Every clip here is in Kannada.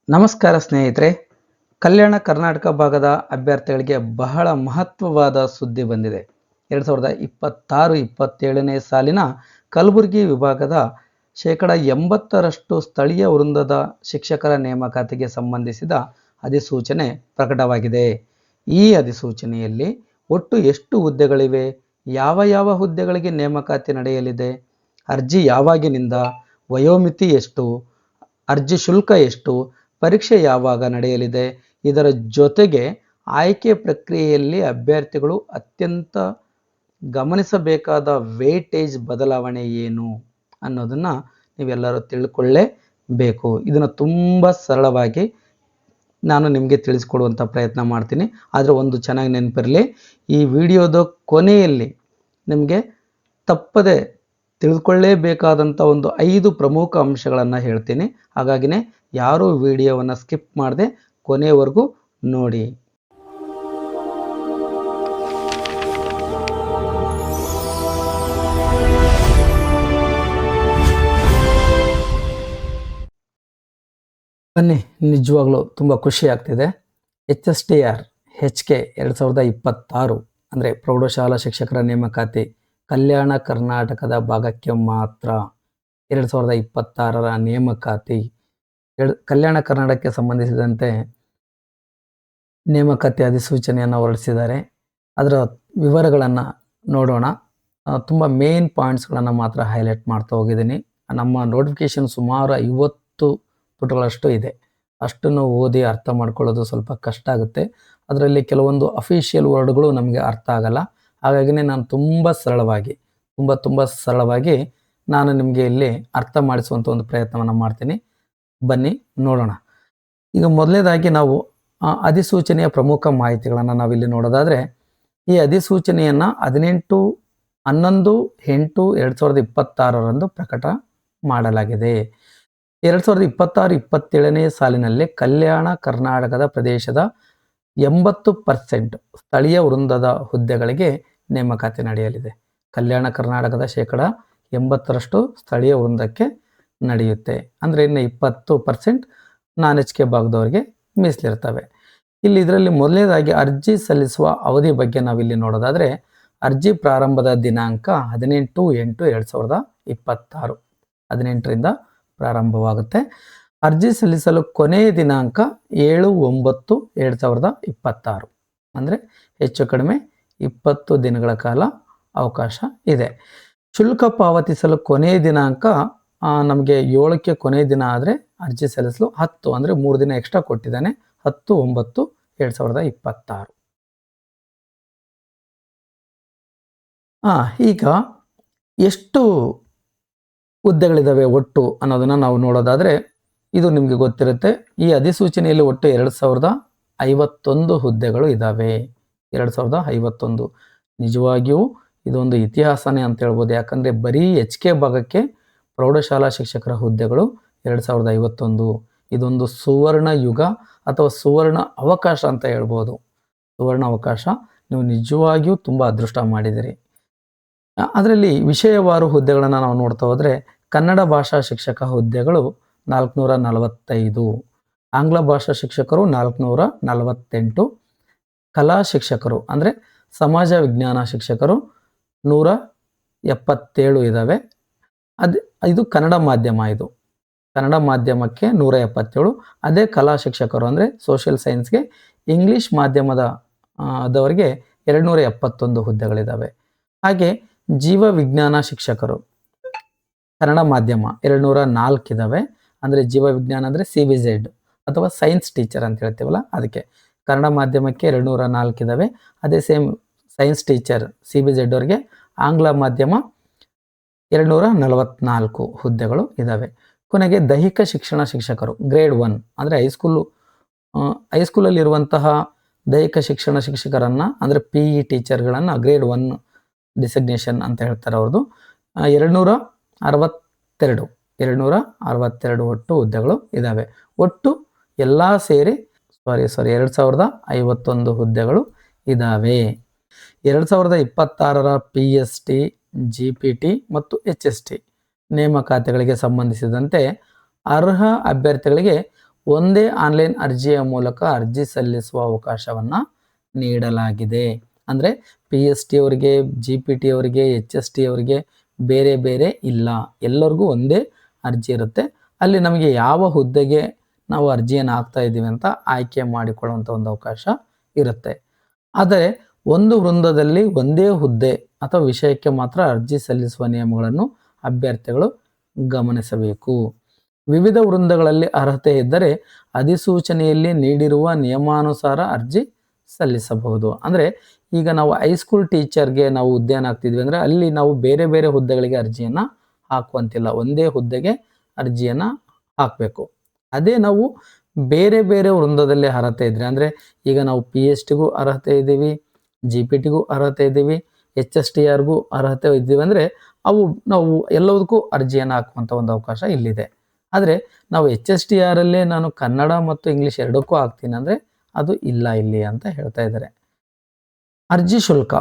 ನಮಸ್ಕಾರ ಸ್ನೇಹಿತರೆ. ಕಲ್ಯಾಣ ಕರ್ನಾಟಕ ಭಾಗದ ಅಭ್ಯರ್ಥಿಗಳಿಗೆ ಬಹಳ ಮಹತ್ವವಾದ ಸುದ್ದಿ ಬಂದಿದೆ. 2026-27ನೇ ಸಾಲಿನ ಕಲಬುರಗಿ ವಿಭಾಗದ 80% ಸ್ಥಳೀಯ ವೃಂದದ ಶಿಕ್ಷಕರ ನೇಮಕಾತಿಗೆ ಸಂಬಂಧಿಸಿದ ಅಧಿಸೂಚನೆ ಪ್ರಕಟವಾಗಿದೆ. ಈ ಅಧಿಸೂಚನೆಯಲ್ಲಿ ಒಟ್ಟು ಎಷ್ಟು ಹುದ್ದೆಗಳಿವೆ, ಯಾವ ಹುದ್ದೆಗಳಿಗೆ ನೇಮಕಾತಿ ನಡೆಯಲಿದೆ, ಅರ್ಜಿ ಯಾವಾಗಿನಿಂದ, ವಯೋಮಿತಿ ಎಷ್ಟು, ಅರ್ಜಿ ಶುಲ್ಕ ಎಷ್ಟು, ಪರೀಕ್ಷೆ ಯಾವಾಗ ನಡೆಯಲಿದೆ, ಇದರ ಜೊತೆಗೆ ಆಯ್ಕೆ ಪ್ರಕ್ರಿಯೆಯಲ್ಲಿ ಅಭ್ಯರ್ಥಿಗಳು ಅತ್ಯಂತ ಗಮನಿಸಬೇಕಾದ ವೇಟೇಜ್ ಬದಲಾವಣೆ ಏನು ಅನ್ನೋದನ್ನು ನೀವೆಲ್ಲರೂ ತಿಳ್ಕೊಳ್ಳೇಬೇಕು. ಇದನ್ನು ತುಂಬ ಸರಳವಾಗಿ ನಾನು ನಿಮಗೆ ತಿಳಿಸ್ಕೊಡುವಂಥ ಪ್ರಯತ್ನ ಮಾಡ್ತೀನಿ. ಆದರೆ ಒಂದು ಚೆನ್ನಾಗಿ ನೆನಪಿರಲಿ, ಈ ವಿಡಿಯೋದ ಕೊನೆಯಲ್ಲಿ ನಿಮಗೆ ತಪ್ಪದೆ ತಿಳಿದುಕೊಳ್ಳೇಬೇಕಾದಂಥ ಒಂದು 5 ಪ್ರಮುಖ ಅಂಶಗಳನ್ನು ಹೇಳ್ತೀನಿ. ಹಾಗಾಗಿನೇ ಯಾರೂ ವಿಡಿಯೋವನ್ನು ಸ್ಕಿಪ್ ಮಾಡದೆ ಕೊನೆಯವರೆಗೂ ನೋಡಿ. ಬನ್ನಿ, ನಿಜವಾಗ್ಲೂ ತುಂಬ ಖುಷಿ ಆಗ್ತಿದೆ. HSTR HK 2026 ಅಂದರೆ ಪ್ರೌಢಶಾಲಾ ಶಿಕ್ಷಕರ ನೇಮಕಾತಿ ಕಲ್ಯಾಣ ಕರ್ನಾಟಕದ ಭಾಗಕ್ಕೆ ಮಾತ್ರ 2026ರ ನೇಮಕಾತಿ. ಕಲ್ಯಾಣ ಕರ್ನಾಟಕಕ್ಕೆ ಸಂಬಂಧಿಸಿದಂತೆ ನೇಮಕಾತಿ ಅಧಿಸೂಚನೆಯನ್ನು ಹೊರಡಿಸಿದ್ದಾರೆ. ಅದರ ವಿವರಗಳನ್ನು ನೋಡೋಣ. ತುಂಬ ಮೇನ್ ಪಾಯಿಂಟ್ಸ್ಗಳನ್ನು ಮಾತ್ರ ಹೈಲೈಟ್ ಮಾಡ್ತಾ ಹೋಗಿದ್ದೀನಿ. ನಮ್ಮ ನೋಟಿಫಿಕೇಶನ್ ಸುಮಾರು 50 ಪುಟಗಳಷ್ಟು ಇದೆ. ಅಷ್ಟನ್ನು ಓದಿ ಅರ್ಥ ಮಾಡ್ಕೊಳ್ಳೋದು ಸ್ವಲ್ಪ ಕಷ್ಟ ಆಗುತ್ತೆ. ಅದರಲ್ಲಿ ಕೆಲವೊಂದು ಅಫಿಷಿಯಲ್ ವರ್ಡ್ಗಳು ನಮಗೆ ಅರ್ಥ ಆಗಲ್ಲ. ಹಾಗಾಗಿನೇ ನಾನು ತುಂಬ ಸರಳವಾಗಿ ನಾನು ನಿಮಗೆ ಇಲ್ಲಿ ಅರ್ಥ ಮಾಡಿಸುವಂಥ ಒಂದು ಪ್ರಯತ್ನವನ್ನು ಮಾಡ್ತೀನಿ. ಬನ್ನಿ ನೋಡೋಣ. ಈಗ ಮೊದಲನೇದಾಗಿ ನಾವು ಅಧಿಸೂಚನೆಯ ಪ್ರಮುಖ ಮಾಹಿತಿಗಳನ್ನು ನಾವಿಲ್ಲಿ ನೋಡೋದಾದರೆ, ಈ ಅಧಿಸೂಚನೆಯನ್ನು 18/11/2026 ಪ್ರಕಟ ಮಾಡಲಾಗಿದೆ. 2026-27ನೇ ಸಾಲಿನಲ್ಲಿ ಕಲ್ಯಾಣ ಕರ್ನಾಟಕದ ಪ್ರದೇಶದ 80% ಸ್ಥಳೀಯ ವೃಂದದ ಹುದ್ದೆಗಳಿಗೆ ನೇಮಕಾತಿ ನಡೆಯಲಿದೆ. ಕಲ್ಯಾಣ ಕರ್ನಾಟಕದ 80% ಸ್ಥಳೀಯ ವೃಂದಕ್ಕೆ ನಡೆಯುತ್ತೆ. ಅಂದರೆ ಇನ್ನು 20% ನಾನ್ HK ಭಾಗದವರಿಗೆ ಮೀಸಲಿರ್ತವೆ. ಇದರಲ್ಲಿ ಮೊದಲನೇದಾಗಿ ಅರ್ಜಿ ಸಲ್ಲಿಸುವ ಅವಧಿ ಬಗ್ಗೆ ನಾವಿಲ್ಲಿ ನೋಡೋದಾದರೆ, ಅರ್ಜಿ ಪ್ರಾರಂಭದ ದಿನಾಂಕ 18/8/2026 18ರಿಂದ ಪ್ರಾರಂಭವಾಗುತ್ತೆ. ಅರ್ಜಿ ಸಲ್ಲಿಸಲು ಕೊನೆಯ ದಿನಾಂಕ 7/9/2026 ಅಂದರೆ ಹೆಚ್ಚು ಕಡಿಮೆ 20 ದಿನಗಳ ಕಾಲ ಅವಕಾಶ ಇದೆ. ಶುಲ್ಕ ಪಾವತಿಸಲು ಕೊನೆಯ ದಿನಾಂಕ ನಮಗೆ 7ಕ್ಕೆ ಕೊನೆಯ ದಿನ ಆದರೆ ಅರ್ಜಿ ಸಲ್ಲಿಸಲು 10 ಅಂದರೆ 3 ದಿನ ಎಕ್ಸ್ಟ್ರಾ ಕೊಟ್ಟಿದ್ದಾನೆ. 10/9/2026. ಈಗ ಎಷ್ಟು ಹುದ್ದೆಗಳಿದ್ದಾವೆ ಒಟ್ಟು ಅನ್ನೋದನ್ನು ನಾವು ನೋಡೋದಾದರೆ, ಇದು ನಿಮಗೆ ಗೊತ್ತಿರುತ್ತೆ. ಈ ಅಧಿಸೂಚನೆಯಲ್ಲಿ ಒಟ್ಟು 2051 ಹುದ್ದೆಗಳು ಇದ್ದಾವೆ. 2051 ನಿಜವಾಗಿಯೂ ಇದೊಂದು ಇತಿಹಾಸನೇ ಅಂತ ಹೇಳ್ಬೋದು. ಯಾಕಂದರೆ ಬರೀ HK ಭಾಗಕ್ಕೆ ಪ್ರೌಢಶಾಲಾ ಶಿಕ್ಷಕರ ಹುದ್ದೆಗಳು 2051. ಇದೊಂದು ಸುವರ್ಣ ಯುಗ ಅಥವಾ ಸುವರ್ಣ ಅವಕಾಶ ಅಂತ ಹೇಳ್ಬೋದು. ಸುವರ್ಣ ಅವಕಾಶ. ನೀವು ನಿಜವಾಗಿಯೂ ತುಂಬ ಅದೃಷ್ಟ ಮಾಡಿದಿರಿ. ಅದರಲ್ಲಿ ವಿಷಯವಾರು ಹುದ್ದೆಗಳನ್ನು ನಾವು ನೋಡ್ತಾ ಹೋದರೆ, ಕನ್ನಡ ಭಾಷಾ ಶಿಕ್ಷಕ ಹುದ್ದೆಗಳು 445, ಆಂಗ್ಲ ಭಾಷಾ ಶಿಕ್ಷಕರು 448, ಕಲಾ ಶಿಕ್ಷಕರು ಅಂದರೆ ಸಮಾಜ ವಿಜ್ಞಾನ ಶಿಕ್ಷಕರು 177 ಇದ್ದಾವೆ. ಇದು ಕನ್ನಡ ಮಾಧ್ಯಮ. ಇದು ಕನ್ನಡ ಮಾಧ್ಯಮಕ್ಕೆ 177. ಅದೇ ಕಲಾ ಶಿಕ್ಷಕರು ಅಂದರೆ ಸೋಷಿಯಲ್ ಸೈನ್ಸ್ಗೆ ಇಂಗ್ಲೀಷ್ ಮಾಧ್ಯಮದವರಿಗೆ 271 ಹುದ್ದೆಗಳಿದ್ದಾವೆ. ಹಾಗೆ ಜೀವ ವಿಜ್ಞಾನ ಶಿಕ್ಷಕರು ಕನ್ನಡ ಮಾಧ್ಯಮ 204 ಇದ್ದಾವೆ. ಅಂದರೆ ಜೀವ ವಿಜ್ಞಾನ ಅಂದರೆ CBZ ಅಥವಾ ಸೈನ್ಸ್ ಟೀಚರ್ ಅಂತ ಹೇಳ್ತೀವಲ್ಲ, ಅದಕ್ಕೆ ಕನ್ನಡ ಮಾಧ್ಯಮಕ್ಕೆ 204 ಇದ್ದಾವೆ. ಅದೇ ಸೇಮ್ ಸೈನ್ಸ್ ಟೀಚರ್ CBZ ಅವರಿಗೆ ಆಂಗ್ಲ ಮಾಧ್ಯಮ 244 ಹುದ್ದೆಗಳು ಇದ್ದಾವೆ. ಕೊನೆಗೆ ದೈಹಿಕ ಶಿಕ್ಷಣ ಶಿಕ್ಷಕರು ಗ್ರೇಡ್ 1 ಅಂದರೆ ಹೈಸ್ಕೂಲಲ್ಲಿರುವಂತಹ ದೈಹಿಕ ಶಿಕ್ಷಣ ಶಿಕ್ಷಕರನ್ನು ಅಂದರೆ PE ಟೀಚರ್ಗಳನ್ನು ಗ್ರೇಡ್ 1 ಡಿಸಿಗ್ನೇಷನ್ ಅಂತ ಹೇಳ್ತಾರೆ. ಅವ್ರದ್ದು 262 ಒಟ್ಟು ಹುದ್ದೆಗಳು ಇದ್ದಾವೆ. ಒಟ್ಟು ಎಲ್ಲ ಸೇರಿ 2051 ಹುದ್ದೆಗಳು ಇದ್ದಾವೆ. 2026ರ PST, GPT ಮತ್ತು HST ನೇಮಕಾತಿಗಳಿಗೆ ಸಂಬಂಧಿಸಿದಂತೆ ಅರ್ಹ ಅಭ್ಯರ್ಥಿಗಳಿಗೆ ಒಂದೇ ಆನ್ಲೈನ್ ಅರ್ಜಿಯ ಮೂಲಕ ಅರ್ಜಿ ಸಲ್ಲಿಸುವ ಅವಕಾಶವನ್ನು ನೀಡಲಾಗಿದೆ. ಅಂದರೆ PST ಅವರಿಗೆ, GPT ಅವರಿಗೆ, HST ಅವರಿಗೆ ಬೇರೆ ಬೇರೆ ಇಲ್ಲ, ಎಲ್ಲರಿಗೂ ಒಂದೇ ಅರ್ಜಿ ಇರುತ್ತೆ. ಅಲ್ಲಿ ನಮಗೆ ಯಾವ ಹುದ್ದೆಗೆ ನಾವು ಅರ್ಜಿಯನ್ನು ಹಾಕ್ತಾ ಇದ್ದೀವಿ ಅಂತ ಆಯ್ಕೆ ಮಾಡಿಕೊಳ್ಳುವಂಥ ಒಂದು ಅವಕಾಶ ಇರುತ್ತೆ. ಆದರೆ ಒಂದು ವೃಂದದಲ್ಲಿ ಒಂದೇ ಹುದ್ದೆ ಅಥವಾ ವಿಷಯಕ್ಕೆ ಮಾತ್ರ ಅರ್ಜಿ ಸಲ್ಲಿಸುವ ನಿಯಮಗಳನ್ನು ಅಭ್ಯರ್ಥಿಗಳು ಗಮನಿಸಬೇಕು. ವಿವಿಧ ವೃಂದಗಳಲ್ಲಿ ಅರ್ಹತೆ ಇದ್ದರೆ ಅಧಿಸೂಚನೆಯಲ್ಲಿ ನೀಡಿರುವ ನಿಯಮಾನುಸಾರ ಅರ್ಜಿ ಸಲ್ಲಿಸಬಹುದು. ಅಂದರೆ ಈಗ ನಾವು ಹೈಸ್ಕೂಲ್ ಟೀಚರ್ಗೆ ನಾವು ಹುದ್ದೆಯನ್ನು ಹಾಕ್ತಿದ್ವಿ ಅಂದರೆ ಅಲ್ಲಿ ನಾವು ಬೇರೆ ಬೇರೆ ಹುದ್ದೆಗಳಿಗೆ ಅರ್ಜಿಯನ್ನು ಹಾಕುವಂತಿಲ್ಲ, ಒಂದೇ ಹುದ್ದೆಗೆ ಅರ್ಜಿಯನ್ನು ಹಾಕಬೇಕು. ಅದೇ ನಾವು ಬೇರೆ ಬೇರೆ ವೃಂದದಲ್ಲಿ ಅರ್ಹತೆ ಇದ್ದರೆ, ಅಂದರೆ ಈಗ ನಾವು PSTಗೂ ಅರ್ಹತೆ ಇದ್ದೀವಿ, GPTಗೂ ಅರ್ಹತೆ ಇದ್ದೀವಿ, HSTRಗೂ ಅರ್ಹತೆ ಇದ್ದೀವಿ ಅಂದರೆ ನಾವು ಎಲ್ಲದಕ್ಕೂ ಅರ್ಜಿಯನ್ನು ಹಾಕುವಂಥ ಒಂದು ಅವಕಾಶ ಇಲ್ಲಿದೆ. ಆದರೆ ನಾವು HSTRಲ್ಲೇ ನಾನು ಕನ್ನಡ ಮತ್ತು ಇಂಗ್ಲೀಷ್ ಎರಡಕ್ಕೂ ಹಾಕ್ತೀನಿ ಅಂದರೆ ಅದು ಇಲ್ಲ ಇಲ್ಲಿ ಅಂತ ಹೇಳ್ತಾ ಇದ್ದಾರೆ. ಅರ್ಜಿ ಶುಲ್ಕ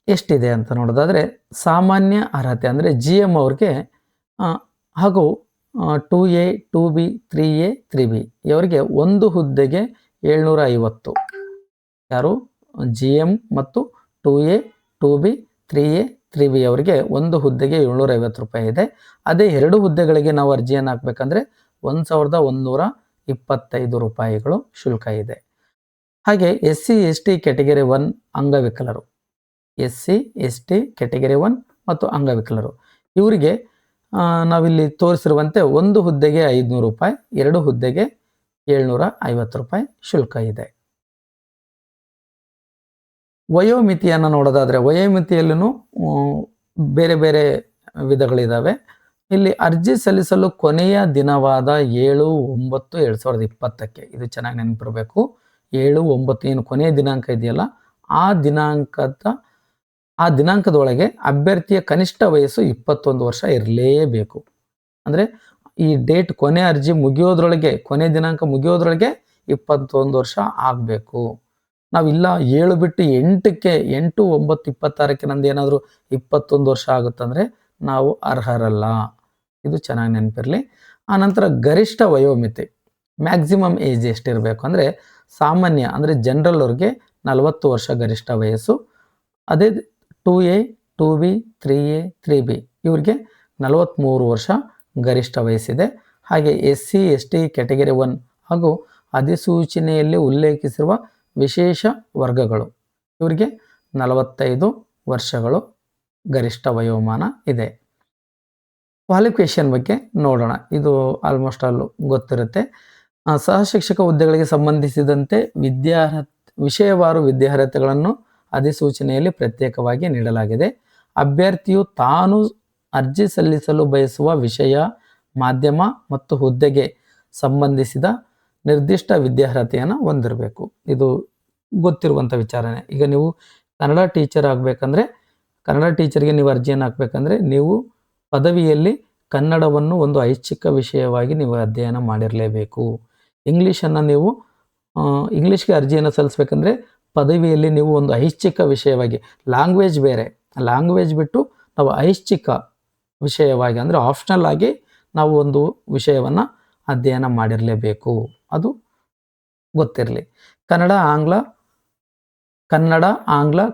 ಎಷ್ಟಿದೆ ಅಂತ ನೋಡೋದಾದರೆ, ಸಾಮಾನ್ಯ ಅರ್ಹತೆ ಅಂದರೆ GM ಅವ್ರಿಗೆ ಹಾಗೂ 2A, 2B, 3A, 3B ಇವರಿಗೆ ಒಂದು ಹುದ್ದೆಗೆ 750. ಯಾರು GM ಮತ್ತು 2A, 2B, 3A, 3B ಅವರಿಗೆ ಒಂದು ಹುದ್ದೆಗೆ 750 ರೂಪಾಯಿ ಇದೆ. ಅದೇ 2 ಹುದ್ದೆಗಳಿಗೆ ನಾವು ಅರ್ಜಿಯನ್ನು ಹಾಕಬೇಕಂದ್ರೆ 1125 ರೂಪಾಯಿಗಳು ಶುಲ್ಕ ಇದೆ. ಹಾಗೆ SC ST ಕ್ಯಾಟಗರಿ 1 ಅಂಗವಿಕಲರು, SC ST ಕ್ಯಾಟಗರಿ 1 ಮತ್ತು ಅಂಗವಿಕಲರು ಇವರಿಗೆ ನಾವಿಲ್ಲಿ ತೋರಿಸಿರುವಂತೆ ಒಂದು ಹುದ್ದೆಗೆ 500 ರೂಪಾಯಿ, 2 ಹುದ್ದೆಗೆ 750 ರೂಪಾಯಿ ಶುಲ್ಕ ಇದೆ. ವಯೋಮಿತಿಯನ್ನು ನೋಡೋದಾದರೆ, ವಯೋಮಿತಿಯಲ್ಲೂ ಬೇರೆ ಬೇರೆ ವಿಧಗಳಿದ್ದಾವೆ. ಇಲ್ಲಿ ಅರ್ಜಿ ಸಲ್ಲಿಸಲು ಕೊನೆಯ ದಿನವಾದ 7/9/2020 ಇದು ಚೆನ್ನಾಗಿ ನೆನಪಿರಬೇಕು. 7/9 ಏನು ಕೊನೆಯ ದಿನಾಂಕ ಇದೆಯಲ್ಲ, ಆ ದಿನಾಂಕದೊಳಗೆ ಅಭ್ಯರ್ಥಿಯ ಕನಿಷ್ಠ ವಯಸ್ಸು 21 ವರ್ಷ ಇರಲೇಬೇಕು. ಅಂದರೆ ಈ ಡೇಟ್ ಕೊನೆ ಅರ್ಜಿ ಮುಗಿಯೋದ್ರೊಳಗೆ, ಕೊನೆ ದಿನಾಂಕ ಮುಗಿಯೋದ್ರೊಳಗೆ 21 ವರ್ಷ ಆಗಬೇಕು. ನಾವಿಲ್ಲ 7 ಬಿಟ್ಟು 8/9/26 ನಂದು ಏನಾದರೂ 21 ವರ್ಷ ಆಗುತ್ತಂದರೆ ನಾವು ಅರ್ಹರಲ್ಲ. ಇದು ಚೆನ್ನಾಗಿ ನೆನಪಿರಲಿ. ಆನಂತರ ಗರಿಷ್ಠ ವಯೋಮಿತಿ, ಮ್ಯಾಕ್ಸಿಮಮ್ ಏಜ್ ಎಷ್ಟಿರಬೇಕು ಅಂದರೆ, ಸಾಮಾನ್ಯ ಅಂದರೆ ಜನರಲ್ ಅವ್ರಿಗೆ 40 ವರ್ಷ ಗರಿಷ್ಠ ವಯಸ್ಸು. ಅದೇ 2A, 2B, 3A, 3B ಇವ್ರಿಗೆ 43 ವರ್ಷ ಗರಿಷ್ಠ ವಯಸ್ಸಿದೆ. ಹಾಗೆ SC ST ಕ್ಯಾಟಗರಿ 1 ಹಾಗೂ ಅಧಿಸೂಚನೆಯಲ್ಲಿ ಉಲ್ಲೇಖಿಸಿರುವ ವಿಶೇಷ ವರ್ಗಗಳು ಇವರಿಗೆ 45 ವರ್ಷಗಳು ಗರಿಷ್ಠ ವಯೋಮಾನ ಇದೆ. ಕ್ವಾಲಿಫಿಕೇಷನ್ ಬಗ್ಗೆ ನೋಡೋಣ. ಇದು ಆಲ್ಮೋಸ್ಟ್ ಆಲ್ ಗೊತ್ತಿರುತ್ತೆ. ಸಹಶಿಕ್ಷಕ ಹುದ್ದೆಗಳಿಗೆ ಸಂಬಂಧಿಸಿದಂತೆ ವಿಷಯವಾರು ವಿದ್ಯಾರ್ಹತೆಗಳನ್ನು ಅಧಿಸೂಚನೆಯಲ್ಲಿ ಪ್ರತ್ಯೇಕವಾಗಿ ನೀಡಲಾಗಿದೆ. ಅಭ್ಯರ್ಥಿಯು ತಾನು ಅರ್ಜಿ ಸಲ್ಲಿಸಲು ಬಯಸುವ ವಿಷಯ, ಮಾಧ್ಯಮ ಮತ್ತು ಹುದ್ದೆಗೆ ಸಂಬಂಧಿಸಿದ ನಿರ್ದಿಷ್ಟ ವಿದ್ಯಾರ್ಹತೆಯನ್ನು ಹೊಂದಿರಬೇಕು. ಇದು ಗೊತ್ತಿರುವಂಥ ವಿಚಾರನೆ. ಈಗ ನೀವು ಕನ್ನಡ ಟೀಚರ್ ಆಗಬೇಕಂದ್ರೆ, ಕನ್ನಡ ಟೀಚರ್ಗೆ ನೀವು ಅರ್ಜಿಯನ್ನು ಹಾಕಬೇಕಂದ್ರೆ ನೀವು ಪದವಿಯಲ್ಲಿ ಕನ್ನಡವನ್ನು ಒಂದು ಐಚ್ಛಿಕ ವಿಷಯವಾಗಿ ನೀವು ಅಧ್ಯಯನ ಮಾಡಿರಲೇಬೇಕು. ಇಂಗ್ಲೀಷನ್ನು ನೀವು ಇಂಗ್ಲೀಷ್ಗೆ ಅರ್ಜಿಯನ್ನು ಸಲ್ಲಿಸಬೇಕಂದ್ರೆ ಪದವಿಯಲ್ಲಿ ನೀವು ಒಂದು ಐಚ್ಛಿಕ ವಿಷಯವಾಗಿ, ಲ್ಯಾಂಗ್ವೇಜ್ ಬೇರೆ, ಲ್ಯಾಂಗ್ವೇಜ್ ಬಿಟ್ಟು ನಾವು ಐಚ್ಛಿಕ ವಿಷಯವಾಗಿ ಅಂದರೆ ಆಪ್ಷನಲ್ ಆಗಿ ನಾವು ಒಂದು ವಿಷಯವನ್ನು ಅಧ್ಯಯನ ಮಾಡಿರಲೇಬೇಕು. ಅದು ಗೊತ್ತಿರಲಿ. ಕನ್ನಡ, ಆಂಗ್ಲ,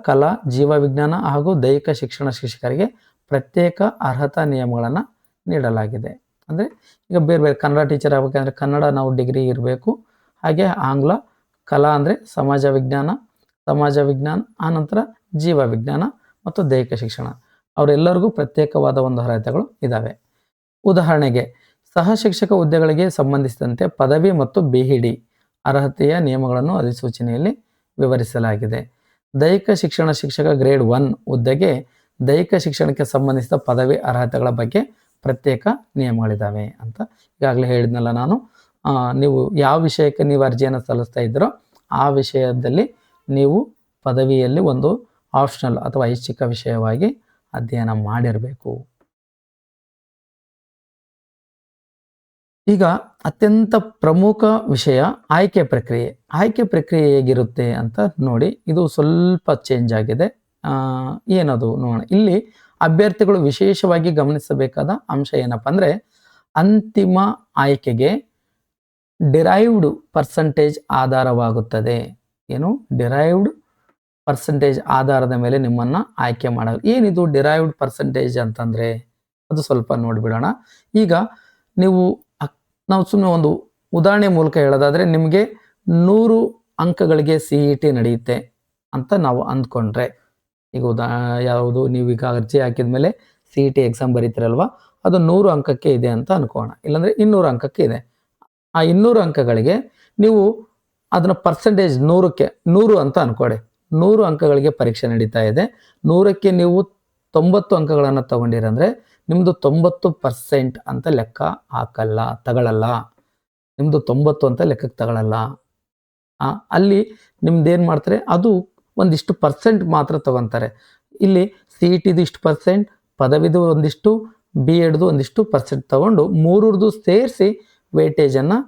ಕಲಾ, ಜೀವವಿಜ್ಞಾನ ಹಾಗೂ ದೈಹಿಕ ಶಿಕ್ಷಣ ಶಿಕ್ಷಕರಿಗೆ ಪ್ರತ್ಯೇಕ ಅರ್ಹತಾ ನಿಯಮಗಳನ್ನು ನೀಡಲಾಗಿದೆ. ಅಂದರೆ ಈಗ ಬೇರೆ ಬೇರೆ ಕನ್ನಡ ಟೀಚರ್ ಆಗಬೇಕಂದ್ರೆ ಕನ್ನಡ ನಾವು ಡಿಗ್ರಿ ಇರಬೇಕು. ಹಾಗೆ ಆಂಗ್ಲ, ಕಲಾ ಅಂದರೆ ಸಮಾಜ ವಿಜ್ಞಾನ, ಆನಂತರ ಜೀವವಿಜ್ಞಾನ ಮತ್ತು ದೈಹಿಕ ಶಿಕ್ಷಣ ಅವರೆಲ್ಲರಿಗೂ ಪ್ರತ್ಯೇಕವಾದ ಒಂದು ಅರ್ಹತೆಗಳು ಇದ್ದಾವೆ. ಉದಾಹರಣೆಗೆ ಸಹಶಿಕ್ಷಕ ಹುದ್ದೆಗಳಿಗೆ ಸಂಬಂಧಿಸಿದಂತೆ ಪದವಿ ಮತ್ತು BEd ಅರ್ಹತೆಯ ನಿಯಮಗಳನ್ನು ಅಧಿಸೂಚನೆಯಲ್ಲಿ ವಿವರಿಸಲಾಗಿದೆ. ದೈಹಿಕ ಶಿಕ್ಷಣ ಶಿಕ್ಷಕ ಗ್ರೇಡ್ 1 ಹುದ್ದೆಗೆ ದೈಹಿಕ ಶಿಕ್ಷಣಕ್ಕೆ ಸಂಬಂಧಿಸಿದ ಪದವಿ ಅರ್ಹತೆಗಳ ಬಗ್ಗೆ ಪ್ರತ್ಯೇಕ ನಿಯಮಗಳಿದ್ದಾವೆ ಅಂತ ಈಗಾಗಲೇ ಹೇಳಿದ್ನಲ್ಲ ನಾನು. ನೀವು ಯಾವ ವಿಷಯಕ್ಕೆ ನೀವು ಅರ್ಜಿಯನ್ನು ಸಲ್ಲಿಸ್ತಾ ಇದ್ದೀರೋ ಆ ವಿಷಯದಲ್ಲಿ ನೀವು ಪದವಿಯಲ್ಲಿ ಒಂದು ಆಪ್ಷನಲ್ ಅಥವಾ ಐಚ್ಛಿಕ ವಿಷಯವಾಗಿ ಅಧ್ಯಯನ ಮಾಡಿರಬೇಕು. ಈಗ ಅತ್ಯಂತ ಪ್ರಮುಖ ವಿಷಯ ಆಯ್ಕೆ ಪ್ರಕ್ರಿಯೆ. ಆಯ್ಕೆ ಪ್ರಕ್ರಿಯೆ ಹೇಗಿರುತ್ತೆ ಅಂತ ನೋಡಿ. ಇದು ಸ್ವಲ್ಪ ಚೇಂಜ್ ಆಗಿದೆ. ಏನದು ನೋಡೋಣ. ಇಲ್ಲಿ ಅಭ್ಯರ್ಥಿಗಳು ವಿಶೇಷವಾಗಿ ಗಮನಿಸಬೇಕಾದ ಅಂಶ ಏನಪ್ಪ ಅಂದರೆ, ಅಂತಿಮ ಆಯ್ಕೆಗೆ ಡಿರೈವ್ಡ್ ಪರ್ಸೆಂಟೇಜ್ ಆಧಾರವಾಗುತ್ತದೆ. ಏನು? ಡಿರೈವ್ಡ್ ಪರ್ಸೆಂಟೇಜ್ ಆಧಾರದ ಮೇಲೆ ನಿಮ್ಮನ್ನು ಆಯ್ಕೆ ಮಾಡಲು. ಏನಿದು ಡಿರೈವ್ಡ್ ಪರ್ಸೆಂಟೇಜ್ ಅಂತಂದರೆ ಅದು ಸ್ವಲ್ಪ ನೋಡಿಬಿಡೋಣ. ಈಗ ನೀವು ನಾವು ಸುಮ್ಮನೆ ಒಂದು ಉದಾಹರಣೆ ಮೂಲಕ ಹೇಳೋದಾದರೆ, ನಿಮಗೆ 100 ಅಂಕಗಳಿಗೆ CET ನಡೆಯುತ್ತೆ ಅಂತ ನಾವು ಅಂದ್ಕೊಂಡ್ರೆ, ಈಗ ಯಾವುದು ನೀವೀಗ ಅರ್ಜಿ ಹಾಕಿದ ಮೇಲೆ CET ಎಕ್ಸಾಮ್ ಬರೀತಿರಲ್ವ, ಅದು 100 ಅಂಕಕ್ಕೆ ಇದೆ ಅಂತ ಅನ್ಕೋಣ. ಇಲ್ಲಾಂದರೆ 200 ಅಂಕಕ್ಕೆ ಇದೆ. ಆ 200 ಅಂಕಗಳಿಗೆ ನೀವು ಅದನ್ನ ಪರ್ಸೆಂಟೇಜ್ 100ಕ್ಕೆ 100 ಅಂತ ಅನ್ಕೊಳ್ಳಿ. 100 ಅಂಕಗಳಿಗೆ ಪರೀಕ್ಷೆ ನಡೀತಾ ಇದೆ. 100ಕ್ಕೆ ನೀವು 90 ಅಂಕಗಳನ್ನು ತಗೊಂಡಿರಂದ್ರೆ ನಿಮ್ಮದು 90% ಅಂತ ಲೆಕ್ಕ ತಗೊಳ್ಳಲ್ಲ. ನಿಮ್ಮದು 90 ಅಂತ ಲೆಕ್ಕಕ್ಕೆ ತಗೊಳ್ಳಲ್ಲ. ಅಲ್ಲಿ ನಿಮ್ದೇನು ಮಾಡ್ತಾರೆ, ಅದು ಒಂದಿಷ್ಟು ಪರ್ಸೆಂಟ್ ಮಾತ್ರ ತಗೊತಾರೆ. ಇಲ್ಲಿ CETದು ಇಷ್ಟು ಪರ್ಸೆಂಟ್, ಪದವಿದು ಒಂದಿಷ್ಟು, B.Edದು ಒಂದಿಷ್ಟು ಪರ್ಸೆಂಟ್ ತಗೊಂಡು ಮೂರರದು ಸೇರಿಸಿ ವೇಟೇಜನ್ನು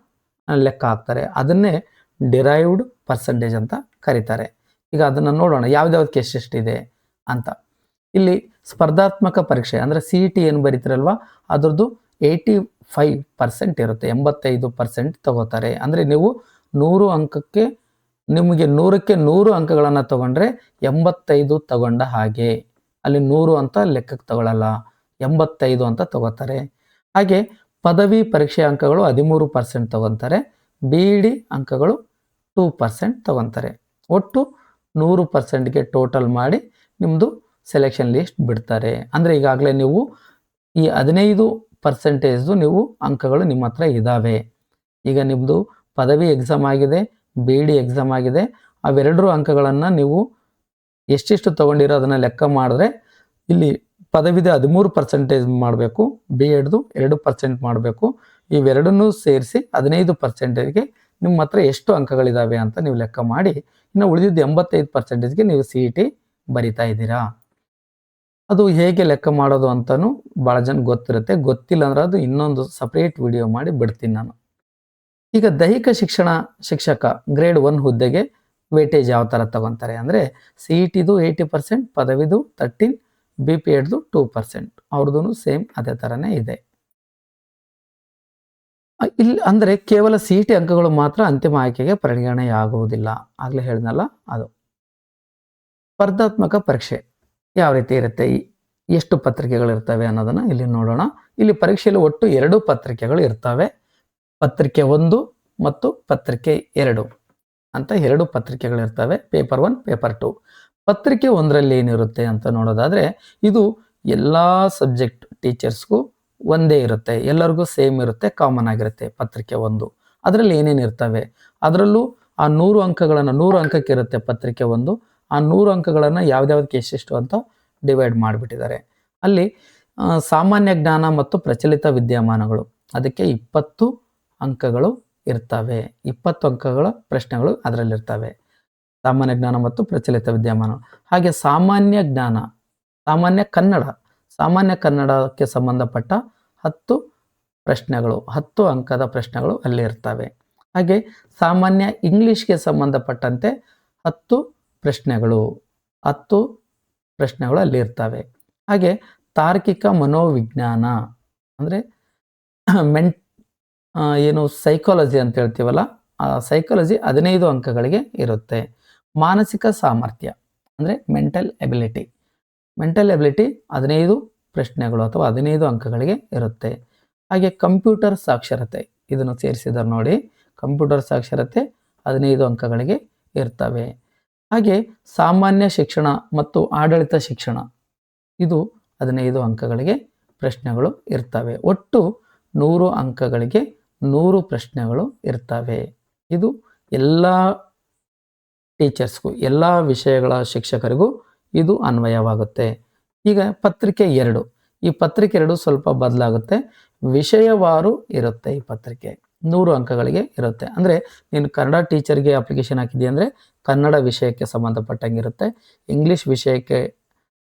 ಲೆಕ್ಕ ಹಾಕ್ತಾರೆ. ಅದನ್ನೇ ಡಿರೈವ್ಡ್ ಪರ್ಸೆಂಟೇಜ್ ಅಂತ ಕರೀತಾರೆ. ಈಗ ಅದನ್ನು ನೋಡೋಣ ಯಾವ್ದಾವ್ದಕ್ಕೆ ಎಷ್ಟೆಷ್ಟಿದೆ ಅಂತ. ಇಲ್ಲಿ ಸ್ಪರ್ಧಾತ್ಮಕ ಪರೀಕ್ಷೆ ಅಂದರೆ CET ಏನು ಬರೀತಿರಲ್ವ, ಅದರದ್ದು 85% ಇರುತ್ತೆ. 85% ತಗೋತಾರೆ. ಅಂದರೆ ನೀವು 100 ಅಂಕಕ್ಕೆ, ನಿಮಗೆ 100ಕ್ಕೆ 100 ಅಂಕಗಳನ್ನು ತಗೊಂಡ್ರೆ 85 ತಗೊಂಡ ಹಾಗೆ. ಅಲ್ಲಿ 100 ಅಂತ ಲೆಕ್ಕಕ್ಕೆ ತಗೊಳ್ಳಲ್ಲ, 85 ಅಂತ ತಗೋತಾರೆ. ಹಾಗೆ ಪದವಿ ಪರೀಕ್ಷೆ ಅಂಕಗಳು 13% ತಗೊತಾರೆ. BEd ಅಂಕಗಳು 2% ತಗೊತಾರೆ. ಒಟ್ಟು 100%ಗೆ ಟೋಟಲ್ ಮಾಡಿ ನಿಮ್ಮದು ಸೆಲೆಕ್ಷನ್ ಲಿಸ್ಟ್ ಬಿಡ್ತಾರೆ. ಅಂದರೆ ಈಗಾಗಲೇ ನೀವು ಈ 15% ನೀವು ಅಂಕಗಳು ನಿಮ್ಮ ಹತ್ರ ಇದ್ದಾವೆ. ಈಗ ನಿಮ್ಮದು ಪದವಿ ಎಕ್ಸಾಮ್ ಆಗಿದೆ, BEd ಎಕ್ಸಾಮ್ ಆಗಿದೆ. ಅವೆರಡರ ಅಂಕಗಳನ್ನು ನೀವು ಎಷ್ಟೆಷ್ಟು ತಗೊಂಡಿರೋ ಅದನ್ನು ಲೆಕ್ಕ ಮಾಡಿದ್ರೆ, ಇಲ್ಲಿ ಪದವಿದೆ 13% ಮಾಡಬೇಕು, B.Edದು 2% ಮಾಡಬೇಕು. ಇವೆರಡನ್ನೂ ಸೇರಿಸಿ 15%ಗೆ ನಿಮ್ಮ ಹತ್ರ ಎಷ್ಟು ಅಂಕಗಳಿದ್ದಾವೆ ಅಂತ ನೀವು ಲೆಕ್ಕ ಮಾಡಿ, ಇನ್ನು ಉಳಿದಿದ್ದು 85%ಗೆ ನೀವು CET ಬರಿತಾ ಇದ್ದೀರಾ. ಅದು ಹೇಗೆ ಲೆಕ್ಕ ಮಾಡೋದು ಅಂತಲೂ ಭಾಳ ಜನ ಗೊತ್ತಿರುತ್ತೆ. ಗೊತ್ತಿಲ್ಲ ಅಂದ್ರೆ ಅದು ಇನ್ನೊಂದು ಸಪ್ರೇಟ್ ವಿಡಿಯೋ ಮಾಡಿ ಬಿಡ್ತೀನಿ ನಾನು. ಈಗ ದೈಹಿಕ ಶಿಕ್ಷಕ ಗ್ರೇಡ್ 1 ಹುದ್ದೆಗೆ ವೇಟೇಜ್ ಯಾವ ಥರ ತಗೊತಾರೆ ಅಂದರೆ, CETದು 80%, ಪದವಿದು 13%, B.Edದು 2%. ಅವ್ರದ್ದು ಸೇಮ್ ಅದೇ ಥರನೇ ಇದೆ. ಇಲ್ಲಿ ಅಂದರೆ ಕೇವಲ CET ಅಂಕಗಳು ಮಾತ್ರ ಅಂತಿಮ ಆಯ್ಕೆಗೆ ಪರಿಗಣನೆಯಾಗುವುದಿಲ್ಲ. ಆಗಲೇ ಹೇಳಿದ್ನಲ್ಲ ಅದು. ಸ್ಪರ್ಧಾತ್ಮಕ ಪರೀಕ್ಷೆ ಯಾವ ರೀತಿ ಇರುತ್ತೆ, ಎಷ್ಟು ಪತ್ರಿಕೆಗಳಿರ್ತವೆ ಅನ್ನೋದನ್ನು ಇಲ್ಲಿ ನೋಡೋಣ. ಇಲ್ಲಿ ಪರೀಕ್ಷೆಯಲ್ಲಿ ಒಟ್ಟು 2 ಪತ್ರಿಕೆಗಳು ಇರ್ತವೆ. ಪತ್ರಿಕೆ 1 ಮತ್ತು ಪತ್ರಿಕೆ 2 ಅಂತ 2 ಪತ್ರಿಕೆಗಳಿರ್ತವೆ. Paper 1, paper 2. ಪತ್ರಿಕೆ 1ರಲ್ಲಿ ಏನಿರುತ್ತೆ ಅಂತ ನೋಡೋದಾದರೆ, ಇದು ಎಲ್ಲ ಸಬ್ಜೆಕ್ಟ್ ಟೀಚರ್ಸ್ಗೂ ಒಂದೇ ಇರುತ್ತೆ, ಎಲ್ಲರಿಗೂ ಸೇಮ್ ಇರುತ್ತೆ, ಕಾಮನ್ ಆಗಿರುತ್ತೆ. ಪತ್ರಿಕೆ 1 ಅದರಲ್ಲಿ ಏನೇನು ಇರ್ತವೆ, ಅದರಲ್ಲೂ ಆ 100 ಅಂಕಗಳನ್ನು, 100 ಅಂಕಕ್ಕೆ ಇರುತ್ತೆ ಪತ್ರಿಕೆ 1. ಆ 100 ಅಂಕಗಳನ್ನು ಯಾವ್ದಾವ್ದಕ್ಕೆ ಎಷ್ಟೆಷ್ಟು ಅಂತ ಡಿವೈಡ್ ಮಾಡಿಬಿಟ್ಟಿದ್ದಾರೆ. ಅಲ್ಲಿ ಸಾಮಾನ್ಯ ಜ್ಞಾನ ಮತ್ತು ಪ್ರಚಲಿತ ವಿದ್ಯಮಾನಗಳು, ಅದಕ್ಕೆ 20 ಅಂಕಗಳು ಇರ್ತವೆ. 20 ಅಂಕಗಳ ಪ್ರಶ್ನೆಗಳು ಅದರಲ್ಲಿರ್ತವೆ. ಸಾಮಾನ್ಯ ಜ್ಞಾನ ಮತ್ತು ಪ್ರಚಲಿತ ವಿದ್ಯಮಾನ. ಹಾಗೆ ಸಾಮಾನ್ಯ ಜ್ಞಾನ, ಸಾಮಾನ್ಯ ಕನ್ನಡಕ್ಕೆ ಸಂಬಂಧಪಟ್ಟ 10 ಪ್ರಶ್ನೆಗಳು, 10 ಅಂಕದ ಪ್ರಶ್ನೆಗಳು ಅಲ್ಲಿ ಇರ್ತವೆ. ಹಾಗೆ ಸಾಮಾನ್ಯ ಇಂಗ್ಲೀಷ್ಗೆ ಸಂಬಂಧಪಟ್ಟಂತೆ 10 ಪ್ರಶ್ನೆಗಳು ಅಲ್ಲಿ ಇರ್ತವೆ. ಹಾಗೆ ತಾರ್ಕಿಕ ಮನೋವಿಜ್ಞಾನ ಅಂದರೆ ಏನು ಸೈಕಾಲಜಿ ಅಂತ ಹೇಳ್ತೀವಲ್ಲ, ಆ ಸೈಕಾಲಜಿ 15 ಅಂಕಗಳಿಗೆ ಇರುತ್ತೆ. ಮಾನಸಿಕ ಸಾಮರ್ಥ್ಯ ಅಂದರೆ ಮೆಂಟಲ್ ಎಬಿಲಿಟಿ 15 ಪ್ರಶ್ನೆಗಳು ಅಥವಾ 15 ಅಂಕಗಳಿಗೆ ಇರುತ್ತೆ. ಹಾಗೆ ಕಂಪ್ಯೂಟರ್ ಸಾಕ್ಷರತೆ, ಇದನ್ನು ಸೇರಿಸಿದ್ದಾರೆ ನೋಡಿ, ಕಂಪ್ಯೂಟರ್ ಸಾಕ್ಷರತೆ 15 ಅಂಕಗಳಿಗೆ ಇರ್ತವೆ. ಹಾಗೆ ಸಾಮಾನ್ಯ ಶಿಕ್ಷಣ ಮತ್ತು ಆಡಳಿತ ಶಿಕ್ಷಣ, ಇದು 15 ಅಂಕಗಳಿಗೆ ಪ್ರಶ್ನೆಗಳು ಇರ್ತವೆ. ಒಟ್ಟು 100 ಅಂಕಗಳಿಗೆ 100 ಪ್ರಶ್ನೆಗಳು ಇರ್ತವೆ. ಇದು ಎಲ್ಲ ಟೀಚರ್ಸ್ಗೂ, ಎಲ್ಲ ವಿಷಯಗಳ ಶಿಕ್ಷಕರಿಗೂ ಇದು ಅನ್ವಯವಾಗುತ್ತೆ. ಈಗ ಪತ್ರಿಕೆ 2, ಈ ಪತ್ರಿಕೆ 2 ಸ್ವಲ್ಪ ಬದಲಾಗುತ್ತೆ. ವಿಷಯವಾರು ಇರುತ್ತೆ. ಈ ಪತ್ರಿಕೆ 100 ಅಂಕಗಳಿಗೆ ಇರುತ್ತೆ. ಅಂದರೆ ನೀನು ಕನ್ನಡ ಟೀಚರ್ಗೆ ಅಪ್ಲಿಕೇಶನ್ ಹಾಕಿದ್ದೀಯ ಅಂದರೆ ಕನ್ನಡ ವಿಷಯಕ್ಕೆ ಸಂಬಂಧಪಟ್ಟಂಗಿರುತ್ತೆ. ಇಂಗ್ಲೀಷ್ ವಿಷಯಕ್ಕೆ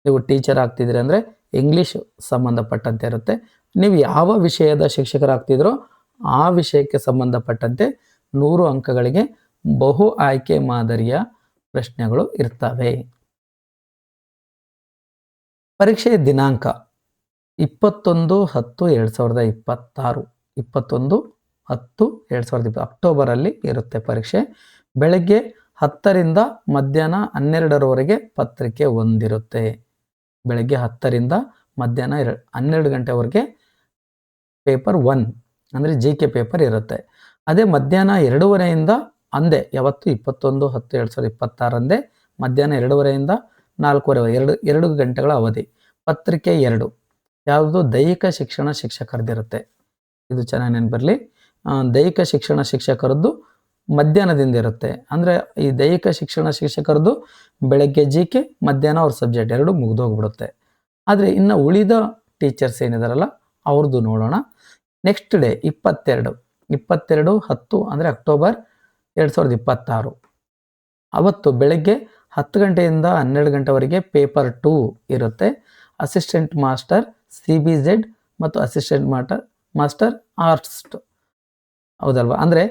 ನೀವು ಟೀಚರ್ ಆಗ್ತಿದ್ದೀರಿ ಅಂದರೆ ಇಂಗ್ಲೀಷ್ ಸಂಬಂಧಪಟ್ಟಂತೆ ಇರುತ್ತೆ. ನೀವು ಯಾವ ವಿಷಯದ ಶಿಕ್ಷಕರಾಗ್ತಿದ್ರೋ ಆ ವಿಷಯಕ್ಕೆ ಸಂಬಂಧಪಟ್ಟಂತೆ 100 ಅಂಕಗಳಿಗೆ ಬಹು ಆಯ್ಕೆ ಮಾದರಿಯ ಪ್ರಶ್ನೆಗಳು ಇರ್ತವೆ. ಪರೀಕ್ಷೆಯ ದಿನಾಂಕ 21/10/2026, 10/2020 ಅಕ್ಟೋಬರಲ್ಲಿ ಇರುತ್ತೆ ಪರೀಕ್ಷೆ. ಬೆಳಗ್ಗೆ 10ರಿಂದ ಮಧ್ಯಾಹ್ನ 12ರವರೆಗೆ ಪತ್ರಿಕೆ 1 ಇರುತ್ತೆ. ಬೆಳಗ್ಗೆ 10ರಿಂದ ಮಧ್ಯಾಹ್ನ 12 ಗಂಟೆವರೆಗೆ ಪೇಪರ್ 1 ಅಂದರೆ GK ಪೇಪರ್ ಇರುತ್ತೆ. ಅದೇ ಮಧ್ಯಾಹ್ನ 2:30ಯಿಂದ ಅಂದೇ ಯಾವತ್ತು 21/10/2026 ಮಧ್ಯಾಹ್ನ 2:30ಯಿಂದ 4:15 2 ಗಂಟೆಗಳ ಅವಧಿ. ಪತ್ರಿಕೆ 2 ಯಾವುದು ದೈಹಿಕ ಶಿಕ್ಷಣ ಶಿಕ್ಷಕರದಿರುತ್ತೆ. ಇದು ಚೆನ್ನಾಗಿ ನೆನಪಿರಲಿ. ದೈಹಿಕ ಶಿಕ್ಷಣ ಶಿಕ್ಷಕರದ್ದು ಮಧ್ಯಾಹ್ನದಿಂದ ಇರುತ್ತೆ. ಅಂದರೆ ಈ ದೈಹಿಕ ಶಿಕ್ಷಣ ಶಿಕ್ಷಕರದ್ದು ಬೆಳಗ್ಗೆ GK, ಮಧ್ಯಾಹ್ನ ಅವ್ರ ಸಬ್ಜೆಕ್ಟ್ 2 ಮುಗಿದೋಗ್ಬಿಡುತ್ತೆ. ಆದರೆ ಇನ್ನು ಉಳಿದ ಟೀಚರ್ಸ್ ಏನಿದಾರಲ್ಲ ಅವ್ರದ್ದು ನೋಡೋಣ. ನೆಕ್ಸ್ಟ್ ಡೇ 22/10 ಅಂದರೆ ಅಕ್ಟೋಬರ್ 2026 ಅವತ್ತು ಬೆಳಗ್ಗೆ 10 ಗಂಟೆಯಿಂದ 12 ಗಂಟೆವರೆಗೆ ಪೇಪರ್ 2 ಇರುತ್ತೆ. ಅಸಿಸ್ಟೆಂಟ್ ಮಾಸ್ಟರ್ CBZ ಮತ್ತು ಅಸಿಸ್ಟೆಂಟ್ ಮಾಸ್ಟರ್ ಆರ್ಟ್ಸ್, ಹೌದಲ್ವಾ? ಅಂದರೆ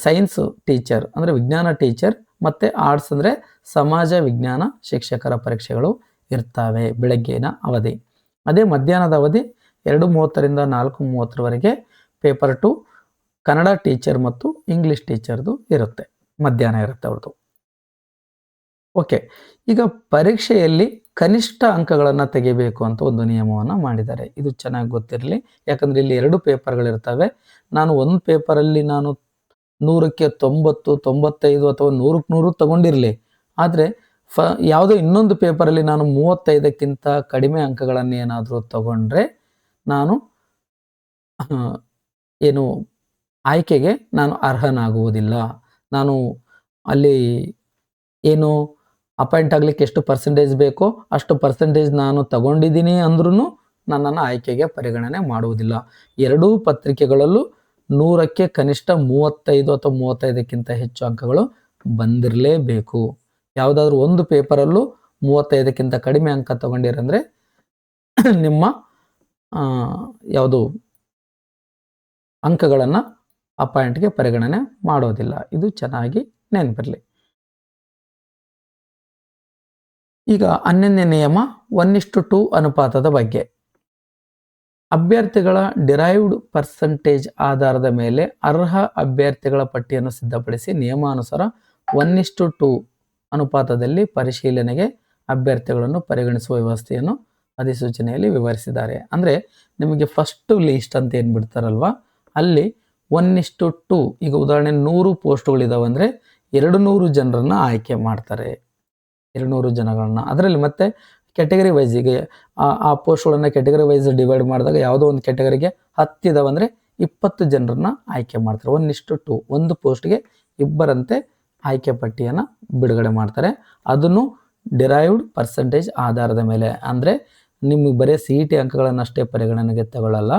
ಸೈನ್ಸ್ ಟೀಚರ್ ಅಂದರೆ ವಿಜ್ಞಾನ ಟೀಚರ್ ಮತ್ತು ಆರ್ಟ್ಸ್ ಅಂದರೆ ಸಮಾಜ ವಿಜ್ಞಾನ ಶಿಕ್ಷಕರ ಪರೀಕ್ಷೆಗಳು ಇರ್ತವೆ ಬೆಳಗ್ಗಿನ ಅವಧಿ. ಅದೇ ಮಧ್ಯಾಹ್ನದ ಅವಧಿ 2:30ರಿಂದ 4:30ರವರೆಗೆ ಪೇಪರ್ 2 ಕನ್ನಡ ಟೀಚರ್ ಮತ್ತು ಇಂಗ್ಲೀಷ್ ಟೀಚರ್ದು ಇರುತ್ತೆ. ಮಧ್ಯಾಹ್ನ ಇರುತ್ತೆ ಅವ್ರದ್ದು. ಓಕೆ, ಈಗ ಪರೀಕ್ಷೆಯಲ್ಲಿ ಕನಿಷ್ಠ ಅಂಕಗಳನ್ನು ತೆಗಿಬೇಕು ಅಂತ ಒಂದು ನಿಯಮವನ್ನು ಮಾಡಿದ್ದಾರೆ. ಇದು ಚೆನ್ನಾಗಿ ಗೊತ್ತಿರಲಿ, ಯಾಕಂದರೆ ಇಲ್ಲಿ 2 ಪೇಪರ್ಗಳಿರ್ತವೆ. ನಾನು ಒಂದು ಪೇಪರಲ್ಲಿ ನಾನು 100ಕ್ಕೆ 90, 95 ಅಥವಾ 100ಕ್ಕೆ 100 ತಗೊಂಡಿರಲಿ. ಆದರೆ ಯಾವುದೋ ಇನ್ನೊಂದು ಪೇಪರಲ್ಲಿ ನಾನು 35ಕ್ಕಿಂತ ಕಡಿಮೆ ಅಂಕಗಳನ್ನು ಏನಾದರೂ ತಗೊಂಡ್ರೆ ನಾನು ಏನು ಆಯ್ಕೆಗೆ ನಾನು ಅರ್ಹನಾಗುವುದಿಲ್ಲ. ನಾನು ಅಲ್ಲಿ ಏನು ಅಪಾಯಿಂಟ್ ಆಗಲಿಕ್ಕೆ ಎಷ್ಟು ಪರ್ಸೆಂಟೇಜ್ ಬೇಕೋ ಅಷ್ಟು ಪರ್ಸೆಂಟೇಜ್ ನಾನು ತಗೊಂಡಿದ್ದೀನಿ ಅಂದ್ರೂ ನನ್ನನ್ನು ಆಯ್ಕೆಗೆ ಪರಿಗಣನೆ ಮಾಡುವುದಿಲ್ಲ. 2 ಪತ್ರಿಕೆಗಳಲ್ಲೂ 100ಕ್ಕೆ ಕನಿಷ್ಠ 35 ಅಥವಾ 35ಕ್ಕಿಂತ ಹೆಚ್ಚು ಅಂಕಗಳು ಬಂದಿರಲೇಬೇಕು. ಯಾವುದಾದ್ರೂ ಒಂದು ಪೇಪರಲ್ಲೂ 35ಕ್ಕಿಂತ ಕಡಿಮೆ ಅಂಕ ತಗೊಂಡಿರಂದರೆ ನಿಮ್ಮ ಯಾವುದು ಅಂಕಗಳನ್ನು ಅಪಾಯಿಂಟ್ಗೆ ಪರಿಗಣನೆ ಮಾಡೋದಿಲ್ಲ. ಇದು ಚೆನ್ನಾಗಿ ನೆನಪಿರಲಿ. ಈಗ 11ನೇ ನಿಯಮ 1:2 ಅನುಪಾತದ ಬಗ್ಗೆ. ಅಭ್ಯರ್ಥಿಗಳ ಡಿರೈವ್ಡ್ ಪರ್ಸೆಂಟೇಜ್ ಆಧಾರದ ಮೇಲೆ ಅರ್ಹ ಅಭ್ಯರ್ಥಿಗಳ ಪಟ್ಟಿಯನ್ನು ಸಿದ್ಧಪಡಿಸಿ ನಿಯಮಾನುಸಾರ 1:2 ಅನುಪಾತದಲ್ಲಿ ಪರಿಶೀಲನೆಗೆ ಅಭ್ಯರ್ಥಿಗಳನ್ನು ಪರಿಗಣಿಸುವ ವ್ಯವಸ್ಥೆಯನ್ನು ಅಧಿಸೂಚನೆಯಲ್ಲಿ ವಿವರಿಸಿದ್ದಾರೆ. ಅಂದರೆ ನಿಮಗೆ ಫಸ್ಟ್ ಲೀಸ್ಟ್ ಅಂತ ಏನು ಬಿಡ್ತಾರಲ್ವ, ಅಲ್ಲಿ 1:2 ಈಗ ಉದಾಹರಣೆ 100 ಪೋಸ್ಟ್ಗಳಿದಾವೆ ಅಂದರೆ 200 ಜನರನ್ನು ಆಯ್ಕೆ ಮಾಡ್ತಾರೆ. 200 ಜನಗಳನ್ನ ಅದರಲ್ಲಿ ಮತ್ತೆ ಕ್ಯಾಟಗರಿ ವೈಸ್ ಈಗ ಆ ಪೋಸ್ಟ್ಗಳನ್ನು ಕ್ಯಾಟಗರಿ ವೈಸ್ ಡಿವೈಡ್ ಮಾಡಿದಾಗ ಯಾವುದೋ ಒಂದು ಕ್ಯಾಟಗರಿಗೆ 10 ಇದಾವೆ ಅಂದರೆ 20 ಜನರನ್ನ ಆಯ್ಕೆ ಮಾಡ್ತಾರೆ. 1:2 ಒಂದು ಪೋಸ್ಟ್ಗೆ 2 ಆಯ್ಕೆ ಪಟ್ಟಿಯನ್ನು ಬಿಡುಗಡೆ ಮಾಡ್ತಾರೆ. ಅದನ್ನು ಡಿರೈವ್ಡ್ ಪರ್ಸೆಂಟೇಜ್ ಆಧಾರದ ಮೇಲೆ, ಅಂದರೆ ನಿಮಗೆ ಬರೀ CET ಅಂಕಗಳನ್ನಷ್ಟೇ ಪರಿಗಣನೆಗೆ ತಗೊಳ್ಳಲ್ಲ.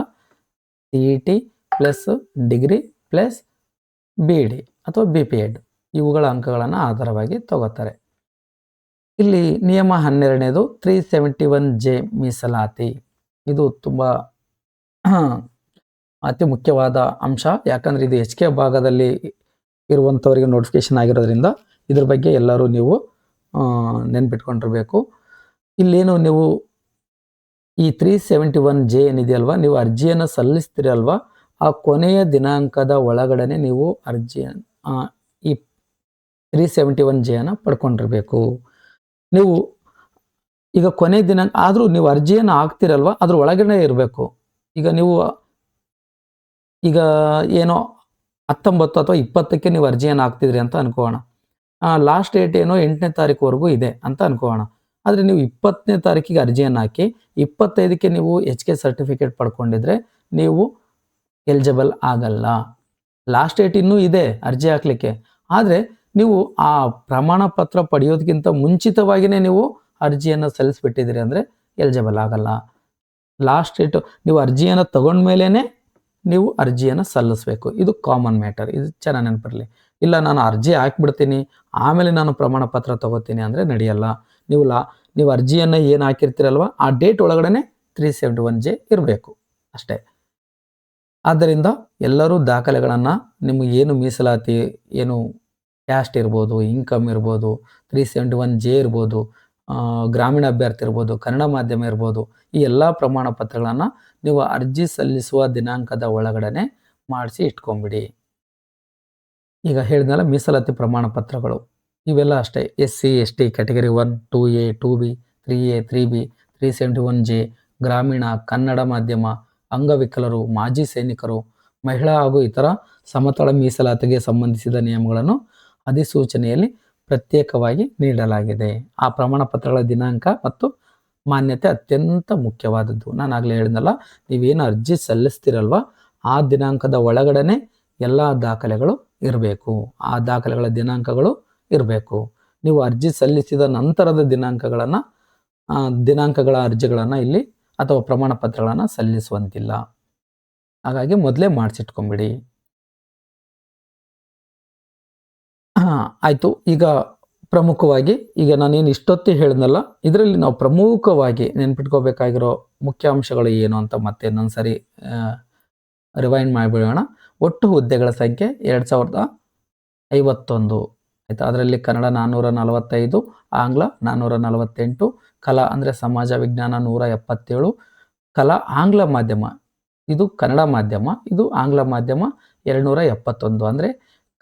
CET plus degree plus BD ಅಥವಾ BPEd ಇವುಗಳ ಅಂಕಗಳನ್ನು ಆಧಾರವಾಗಿ ತಗೋತಾರೆ. ಇಲ್ಲಿ ನಿಯಮ 12ನೇದು 371J ಮೀಸಲಾತಿ. ಇದು ತುಂಬ ಅತಿ ಮುಖ್ಯವಾದ ಅಂಶ. ಯಾಕಂದರೆ ಇದು HK ಭಾಗದಲ್ಲಿ ಇರುವಂಥವರಿಗೆ ನೋಟಿಫಿಕೇಶನ್ ಆಗಿರೋದ್ರಿಂದ ಇದ್ರ ಬಗ್ಗೆ ಎಲ್ಲರೂ ನೀವು ನೆನ್ಪಿಟ್ಕೊಂಡಿರ್ಬೇಕು. ಇಲ್ಲೇನು ನೀವು ಈ 371J ಏನಿದೆಯಲ್ವ, ನೀವು ಅರ್ಜಿಯನ್ನು ಸಲ್ಲಿಸ್ತೀರಲ್ವ, ಆ ಕೊನೆಯ ದಿನಾಂಕದ ಒಳಗಡೆ ನೀವು ಈ 371J ಪಡ್ಕೊಂಡಿರ್ಬೇಕು. ನೀವು ಈಗ ಕೊನೆ ದಿನಾಂಕ ಆದರೂ ನೀವು ಅರ್ಜಿಯನ್ನು ಹಾಕ್ತಿರಲ್ವ, ಅದ್ರ ಒಳಗಡೆ ಇರಬೇಕು. ಈಗ ನೀವು ಈಗ ಏನೋ 19 ಅಥವಾ 20ಕ್ಕೆ ನೀವು ಅರ್ಜಿಯನ್ನು ಹಾಕ್ತಿದ್ರಿ ಅಂತ ಅನ್ಕೋಣ. ಲಾಸ್ಟ್ ಡೇಟ್ ಏನೋ 8ನೇ ತಾರೀಕುವರೆಗೂ ಇದೆ ಅಂತ ಅನ್ಕೋಣ. ಆದರೆ ನೀವು 20ನೇ ತಾರೀಕಿಗೆ ಅರ್ಜಿಯನ್ನು ಹಾಕಿ 25ಕ್ಕೆ ನೀವು HK ಸರ್ಟಿಫಿಕೇಟ್ ಪಡ್ಕೊಂಡಿದ್ರೆ ನೀವು ಎಲಿಜಿಬಲ್ ಆಗಲ್ಲ. ಲಾಸ್ಟ್ ಡೇಟ್ ಇನ್ನೂ ಇದೆ ಅರ್ಜಿ ಹಾಕ್ಲಿಕ್ಕೆ, ಆದರೆ ನೀವು ಆ ಪ್ರಮಾಣ ಪತ್ರ ಪಡೆಯೋದಕ್ಕಿಂತ ಮುಂಚಿತವಾಗಿಯೇ ನೀವು ಅರ್ಜಿಯನ್ನು ಸಲ್ಲಿಸ್ಬಿಟ್ಟಿದ್ದೀರಿ ಅಂದರೆ ಎಲಿಜಿಬಲ್ ಆಗಲ್ಲ. ಲಾಸ್ಟ್ ಡೇಟು ನೀವು ಅರ್ಜಿಯನ್ನು ತಗೊಂಡ್ಮೇಲೇ ನೀವು ಅರ್ಜಿಯನ್ನು ಸಲ್ಲಿಸಬೇಕು. ಇದು ಕಾಮನ್ ಮ್ಯಾಟರ್. ಇದು ಚೆನ್ನಾಗಿ ನೆನಪಿರಲಿ. ಇಲ್ಲ ನಾನು ಅರ್ಜಿ ಹಾಕ್ಬಿಡ್ತೀನಿ ಆಮೇಲೆ ನಾನು ಪ್ರಮಾಣ ಪತ್ರ ತಗೋತೀನಿ ಅಂದರೆ ನಡೆಯಲ್ಲ. ನೀವು ಅರ್ಜಿಯನ್ನು ಏನು ಹಾಕಿರ್ತೀರಲ್ವ ಆ ಡೇಟ್ ಒಳಗಡೆ 371J ಇರಬೇಕು ಅಷ್ಟೇ. ಆದ್ದರಿಂದ ಎಲ್ಲರೂ ದಾಖಲೆಗಳನ್ನು ನಿಮಗೆ ಏನು ಮೀಸಲಾತಿ, ಏನು ಕ್ಯಾಸ್ಟ್ ಇರ್ಬೋದು, ಇನ್ಕಮ್ ಇರ್ಬೋದು, 371J ಇರ್ಬೋದು, ಗ್ರಾಮೀಣ ಅಭ್ಯರ್ಥಿ ಇರ್ಬೋದು, ಕನ್ನಡ ಮಾಧ್ಯಮ ಇರ್ಬೋದು, ಈ ಎಲ್ಲ ಪ್ರಮಾಣ ಪತ್ರಗಳನ್ನು ನೀವು ಅರ್ಜಿ ಸಲ್ಲಿಸುವ ದಿನಾಂಕದ ಒಳಗಡೆ ಮಾಡಿಸಿ ಇಟ್ಕೊಂಬಿಡಿ. ಈಗ ಹೇಳಿದ್ನಲ್ಲ ಮೀಸಲಾತಿ ಪ್ರಮಾಣ ಪತ್ರಗಳು ಇವೆಲ್ಲ ಅಷ್ಟೇ. SC ST category 1, 2A, 2B, 3A, 3B, 371J, ಗ್ರಾಮೀಣ, ಕನ್ನಡ ಮಾಧ್ಯಮ, ಅಂಗವಿಕಲರು, ಮಾಜಿ ಸೈನಿಕರು, ಮಹಿಳಾ ಹಾಗೂ ಇತರ ಸಮತಳ ಮೀಸಲಾತಿಗೆ ಸಂಬಂಧಿಸಿದ ನಿಯಮಗಳನ್ನು ಅಧಿಸೂಚನೆಯಲ್ಲಿ ಪ್ರತ್ಯೇಕವಾಗಿ ನೀಡಲಾಗಿದೆ. ಆ ಪ್ರಮಾಣ ಪತ್ರಗಳ ದಿನಾಂಕ ಮತ್ತು ಮಾನ್ಯತೆ ಅತ್ಯಂತ ಮುಖ್ಯವಾದದ್ದು. ನಾನು ಆಗಲೇ ಹೇಳಿದ್ನಲ್ಲ, ನೀವೇನು ಅರ್ಜಿ ಸಲ್ಲಿಸ್ತಿರಲ್ವ ಆ ದಿನಾಂಕದ ಒಳಗಡೆನೆ ಎಲ್ಲ ದಾಖಲೆಗಳು ಇರಬೇಕು. ಆ ದಾಖಲೆಗಳ ದಿನಾಂಕಗಳು ಇರಬೇಕು. ನೀವು ಅರ್ಜಿ ಸಲ್ಲಿಸಿದ ನಂತರದ ದಿನಾಂಕಗಳ ಅರ್ಜಿಗಳನ್ನು ಇಲ್ಲಿ ಅಥವಾ ಪ್ರಮಾಣ ಪತ್ರಗಳನ್ನು ಸಲ್ಲಿಸುವಂತಿಲ್ಲ. ಹಾಗಾಗಿ ಮೊದಲೇ ಮಾಡಿಸಿಟ್ಕೊಂಬಿಡಿ. ಆಯಿತು. ಈಗ ಪ್ರಮುಖವಾಗಿ ಈಗ ನಾನೇನು ಇಷ್ಟೊತ್ತಿ ಹೇಳಿದ್ನಲ್ಲ, ಇದರಲ್ಲಿ ನಾವು ಪ್ರಮುಖವಾಗಿ ನೆನ್ಪಿಟ್ಕೋಬೇಕಾಗಿರೋ ಮುಖ್ಯಾಂಶಗಳು ಏನು ಅಂತ ಮತ್ತೆ ಇನ್ನೊಂದ್ಸರಿ ರಿವೈಂಡ್ ಮಾಡಿಬಿಡೋಣ. ಒಟ್ಟು ಹುದ್ದೆಗಳ ಸಂಖ್ಯೆ 2051. ಆಯಿತಾ. ಅದರಲ್ಲಿ ಕನ್ನಡ 445, ಆಂಗ್ಲ 448, ಕಲಾ ಅಂದರೆ ಸಮಾಜ ವಿಜ್ಞಾನ 177, ಕಲಾ ಆಂಗ್ಲ ಮಾಧ್ಯಮ ಇದು ಕನ್ನಡ ಮಾಧ್ಯಮ, ಇದು ಆಂಗ್ಲ ಮಾಧ್ಯಮ 271. ಅಂದರೆ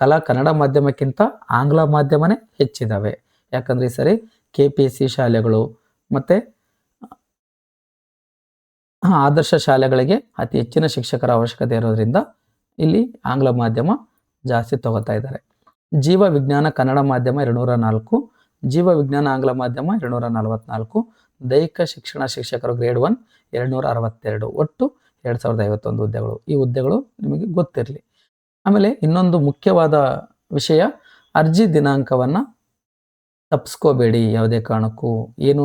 ಕಲಾ ಕನ್ನಡ ಮಾಧ್ಯಮಕ್ಕಿಂತ ಆಂಗ್ಲ ಮಾಧ್ಯಮನೇ ಹೆಚ್ಚಿದ್ದಾವೆ. ಯಾಕಂದರೆ ಈ ಸರಿ KPSC ಶಾಲೆಗಳು ಮತ್ತು ಆದರ್ಶ ಶಾಲೆಗಳಿಗೆ ಅತಿ ಹೆಚ್ಚಿನ ಶಿಕ್ಷಕರ ಅವಶ್ಯಕತೆ ಇರೋದ್ರಿಂದ ಇಲ್ಲಿ ಆಂಗ್ಲ ಮಾಧ್ಯಮ ಜಾಸ್ತಿ ತಗೋತಾ ಇದ್ದಾರೆ. ಜೀವ ವಿಜ್ಞಾನ ಕನ್ನಡ ಮಾಧ್ಯಮ 204, ಜೀವ ವಿಜ್ಞಾನ ಆಂಗ್ಲ ಮಾಧ್ಯಮ 244, ದೈಹಿಕ ಶಿಕ್ಷಣ ಶಿಕ್ಷಕರು ಗ್ರೇಡ್ 1 262. ಒಟ್ಟು 2051 ಹುದ್ದೆಗಳು. ಈ ಹುದ್ದೆಗಳು ನಿಮಗೆ ಗೊತ್ತಿರಲಿ. ಆಮೇಲೆ ಇನ್ನೊಂದು ಮುಖ್ಯವಾದ ವಿಷಯ, ಅರ್ಜಿ ದಿನಾಂಕವನ್ನು ತಪ್ಪಿಸ್ಕೋಬೇಡಿ ಯಾವುದೇ ಕಾರಣಕ್ಕೂ. ಏನು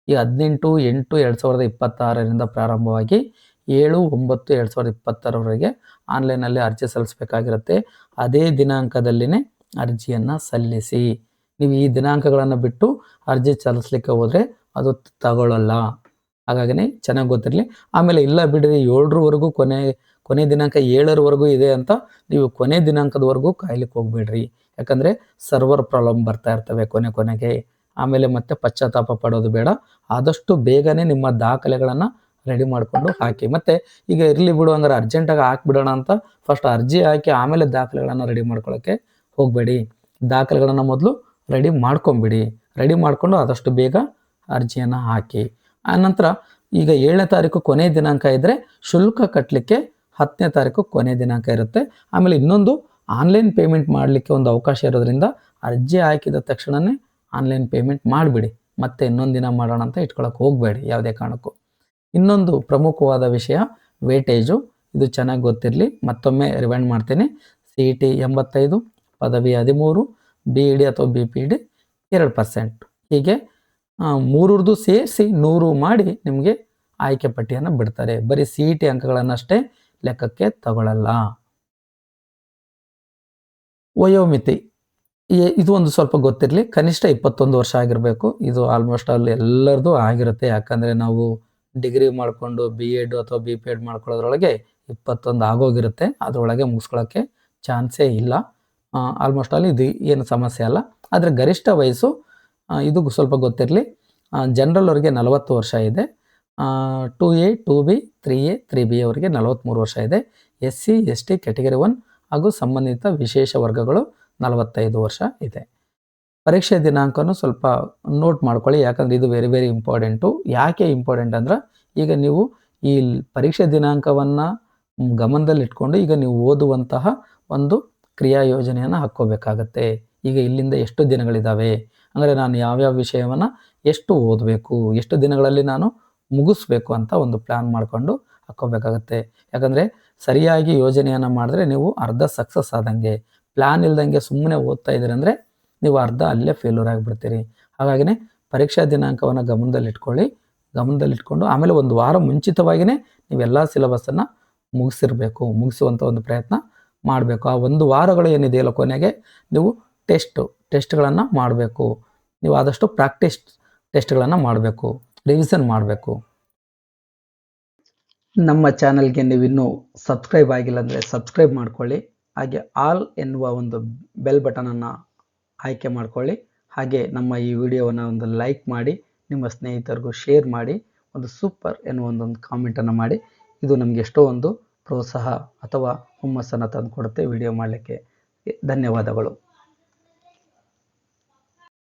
ಈ 18/8/2026 ಪ್ರಾರಂಭವಾಗಿ 7/9/2026 ಆನ್ಲೈನಲ್ಲಿ ಅರ್ಜಿ ಸಲ್ಲಿಸಬೇಕಾಗಿರುತ್ತೆ. ಅದೇ ದಿನಾಂಕದಲ್ಲಿನೇ ಅರ್ಜಿಯನ್ನು ಸಲ್ಲಿಸಿ. ನೀವು ಈ ದಿನಾಂಕಗಳನ್ನು ಬಿಟ್ಟು ಅರ್ಜಿ ಸಲ್ಲಿಸಲಿಕ್ಕೆ ಹೋದರೆ ಅದು ತಗೊಳ್ಳಲ್ಲ. ಹಾಗಾಗಿನೇ ಚೆನ್ನಾಗಿ ಗೊತ್ತಿರಲಿ. ಆಮೇಲೆ ಇಲ್ಲ ಬಿಡ್ರಿ 7ರವರೆಗೂ ಕೊನೆ ದಿನಾಂಕ 7ರವರೆಗೂ ಇದೆ ಅಂತ ನೀವು ಕೊನೆ ದಿನಾಂಕದವರೆಗೂ ಕಾಯ್ಲಿಕ್ಕೆ ಹೋಗ್ಬೇಡ್ರಿ. ಯಾಕಂದರೆ ಸರ್ವರ್ ಪ್ರಾಬ್ಲಮ್ ಬರ್ತಾ ಇರ್ತವೆ ಕೊನೆಗೆ. ಆಮೇಲೆ ಮತ್ತೆ ಪಶ್ಚಾತ್ತಾಪ ಪಡೋದು ಬೇಡ. ಆದಷ್ಟು ಬೇಗನೆ ನಿಮ್ಮ ದಾಖಲೆಗಳನ್ನು ರೆಡಿ ಮಾಡಿಕೊಂಡು ಹಾಕಿ. ಮತ್ತು ಈಗ ಇರಲಿ ಬಿಡು ಹಂಗಾರೆ ಅರ್ಜೆಂಟಾಗಿ ಹಾಕ್ಬಿಡೋಣ ಅಂತ ಫಸ್ಟ್ ಅರ್ಜಿ ಹಾಕಿ ಆಮೇಲೆ ದಾಖಲೆಗಳನ್ನು ರೆಡಿ ಮಾಡ್ಕೊಳ್ಳೋಕ್ಕೆ ಹೋಗಬೇಡಿ. ದಾಖಲೆಗಳನ್ನು ಮೊದಲು ರೆಡಿ ಮಾಡ್ಕೊಂಬಿಡಿ. ರೆಡಿ ಮಾಡಿಕೊಂಡು ಆದಷ್ಟು ಬೇಗ ಅರ್ಜಿಯನ್ನು ಹಾಕಿ. ಆನಂತರ ಈಗ 7ನೇ ತಾರೀಕು ಕೊನೆ ದಿನಾಂಕ ಇದ್ದರೆ ಶುಲ್ಕ ಕಟ್ಟಲಿಕ್ಕೆ 10ನೇ ತಾರೀಕು ಕೊನೆ ದಿನಾಂಕ ಇರುತ್ತೆ. ಆಮೇಲೆ ಇನ್ನೊಂದು ಆನ್ಲೈನ್ ಪೇಮೆಂಟ್ ಮಾಡಲಿಕ್ಕೆ ಒಂದು ಅವಕಾಶ ಇರೋದ್ರಿಂದ ಅರ್ಜಿ ಹಾಕಿದ ತಕ್ಷಣವೇ ಆನ್ಲೈನ್ ಪೇಮೆಂಟ್ ಮಾಡಿಬಿಡಿ. ಮತ್ತೆ ಇನ್ನೊಂದು ದಿನ ಮಾಡೋಣ ಅಂತ ಇಟ್ಕೊಳ್ಳೋಕೆ ಹೋಗಬೇಡಿ ಯಾವುದೇ ಕಾರಣಕ್ಕೂ. ಇನ್ನೊಂದು ಪ್ರಮುಖವಾದ ವಿಷಯ ವೇಟೇಜು. ಇದು ಚೆನ್ನಾಗಿ ಗೊತ್ತಿರಲಿ, ಮತ್ತೊಮ್ಮೆ ರಿವೈಂಡ್ ಮಾಡ್ತೀನಿ. CET 85, ಪದವಿ 13, BED ಅಥವಾ BPED 2%. ಹೀಗೆ 3ರದ್ದು ಸೇರಿಸಿ 100 ಮಾಡಿ ನಿಮಗೆ ಆಯ್ಕೆ ಪಟ್ಟಿಯನ್ನು ಬಿಡ್ತಾರೆ. ಬರೀ CET ಅಂಕಗಳನ್ನಷ್ಟೇ ಲೆಕ್ಕಕ್ಕೆ ತಗೊಳ್ಳಲ್ಲ. ವಯೋಮಿತಿ ಇದು ಒಂದು ಸ್ವಲ್ಪ ಗೊತ್ತಿರಲಿ. ಕನಿಷ್ಠ 21 ವರ್ಷ ಆಗಿರಬೇಕು. ಇದು ಆಲ್ಮೋಸ್ಟ್ ಅಲ್ಲಿ ಎಲ್ಲರದು ಆಗಿರುತ್ತೆ. ಯಾಕಂದರೆ ನಾವು ಡಿಗ್ರಿ ಮಾಡಿಕೊಂಡು BEd ಅಥವಾ BPEd ಮಾಡ್ಕೊಳ್ಳೋದ್ರೊಳಗೆ 21 ಆಗೋಗಿರುತ್ತೆ. ಅದರೊಳಗೆ ಮುಗಿಸ್ಕೊಳ್ಳೋಕ್ಕೆ ಚಾನ್ಸೇ ಇಲ್ಲ. ಆಲ್ಮೋಸ್ಟ್ ಅಲ್ಲಿ ಇದು ಏನು ಸಮಸ್ಯೆ ಅಲ್ಲ. ಆದರೆ ಗರಿಷ್ಠ ವಯಸ್ಸು ಇದು ಸ್ವಲ್ಪ ಗೊತ್ತಿರಲಿ. ಜನರಲ್ ಅವರಿಗೆ 40 ವರ್ಷ ಇದೆ. 2A, 2B, 3A, 3B ಅವರಿಗೆ 43 ವರ್ಷ ಇದೆ. SC ST ಕ್ಯಾಟಗರಿ 1 ಹಾಗೂ ಸಂಬಂಧಿತ ವಿಶೇಷ ವರ್ಗಗಳು 45 ವರ್ಷ ಇದೆ. ಪರೀಕ್ಷೆ ದಿನಾಂಕನೂ ಸ್ವಲ್ಪ ನೋಟ್ ಮಾಡ್ಕೊಳ್ಳಿ. ಯಾಕಂದರೆ ಇದು ವೆರಿ ವೆರಿ ಇಂಪಾರ್ಟೆಂಟು. ಯಾಕೆ ಇಂಪಾರ್ಟೆಂಟ್ ಅಂದ್ರೆ ಈಗ ನೀವು ಈ ಪರೀಕ್ಷೆ ದಿನಾಂಕವನ್ನು ಗಮನದಲ್ಲಿಟ್ಕೊಂಡು ಈಗ ನೀವು ಓದುವಂತಹ ಒಂದು ಕ್ರಿಯಾ ಯೋಜನೆಯನ್ನು ಹಾಕ್ಕೋಬೇಕಾಗತ್ತೆ. ಈಗ ಇಲ್ಲಿಂದ ಎಷ್ಟು ದಿನಗಳಿದ್ದಾವೆ, ಅಂದರೆ ನಾನು ಯಾವ್ಯಾವ ವಿಷಯವನ್ನು ಎಷ್ಟು ಓದಬೇಕು, ಎಷ್ಟು ದಿನಗಳಲ್ಲಿ ನಾನು ಮುಗಿಸ್ಬೇಕು ಅಂತ ಒಂದು ಪ್ಲ್ಯಾನ್ ಮಾಡಿಕೊಂಡು ಹಾಕ್ಕೋಬೇಕಾಗತ್ತೆ. ಯಾಕಂದರೆ ಸರಿಯಾಗಿ ಯೋಜನೆಯನ್ನು ಮಾಡಿದ್ರೆ ನೀವು ಅರ್ಧ ಸಕ್ಸಸ್ ಆದಂಗೆ. ಪ್ಲ್ಯಾನ್ ಇಲ್ದಂಗೆ ಸುಮ್ಮನೆ ಓದ್ತಾ ಇದ್ದೀರಿ ಅಂದರೆ ನೀವು ಅರ್ಧ ಅಲ್ಲೇ ಫೇಲ್ಯೂರ್ ಆಗಿಬಿಡ್ತೀರಿ. ಹಾಗಾಗಿನೇ ಪರೀಕ್ಷಾ ದಿನಾಂಕವನ್ನು ಗಮನದಲ್ಲಿಟ್ಕೊಂಡು ಆಮೇಲೆ ಒಂದು ವಾರ ಮುಂಚಿತವಾಗಿಯೇ ನೀವೆಲ್ಲ ಸಿಲೆಬಸ್ಸನ್ನು ಮುಗಿಸುವಂಥ ಒಂದು ಪ್ರಯತ್ನ ಮಾಡಬೇಕು. ಆ ಒಂದು ವಾರಗಳು ಏನಿದೆಯಲ್ಲ ಕೊನೆಗೆ ನೀವು ಟೆಸ್ಟ್ಗಳನ್ನು ಮಾಡಬೇಕು. ನೀವು ಆದಷ್ಟು ಪ್ರಾಕ್ಟೀಸ್ ಟೆಸ್ಟ್ಗಳನ್ನು ಮಾಡಬೇಕು, ರಿವಿಷನ್ ಮಾಡಬೇಕು. ನಮ್ಮ ಚಾನಲ್ಗೆ ನೀವಿನ್ನೂ ಸಬ್ಸ್ಕ್ರೈಬ್ ಆಗಿಲ್ಲ ಅಂದರೆ ಸಬ್ಸ್ಕ್ರೈಬ್ ಮಾಡ್ಕೊಳ್ಳಿ. ಹಾಗೆ ಆಲ್ ಎನ್ನುವ ಒಂದು ಬೆಲ್ ಬಟನನ್ನು ಆಯ್ಕೆ ಮಾಡ್ಕೊಳ್ಳಿ. ಹಾಗೆ ನಮ್ಮ ಈ ವಿಡಿಯೋವನ್ನು ಒಂದು ಲೈಕ್ ಮಾಡಿ, ನಿಮ್ಮ ಸ್ನೇಹಿತರಿಗೂ ಶೇರ್ ಮಾಡಿ, ಒಂದು ಸೂಪರ್ ಎನ್ನುವ ಒಂದು ಕಾಮೆಂಟನ್ನು ಮಾಡಿ. ಇದು ನಮಗೆ ಎಷ್ಟೋ ಒಂದು ಪ್ರೋತ್ಸಾಹ ಅಥವಾ ಹುಮ್ಮಸ್ಸನ್ನು ತಂದುಕೊಡುತ್ತೆ ವಿಡಿಯೋ ಮಾಡಲಿಕ್ಕೆ. ಧನ್ಯವಾದಗಳು.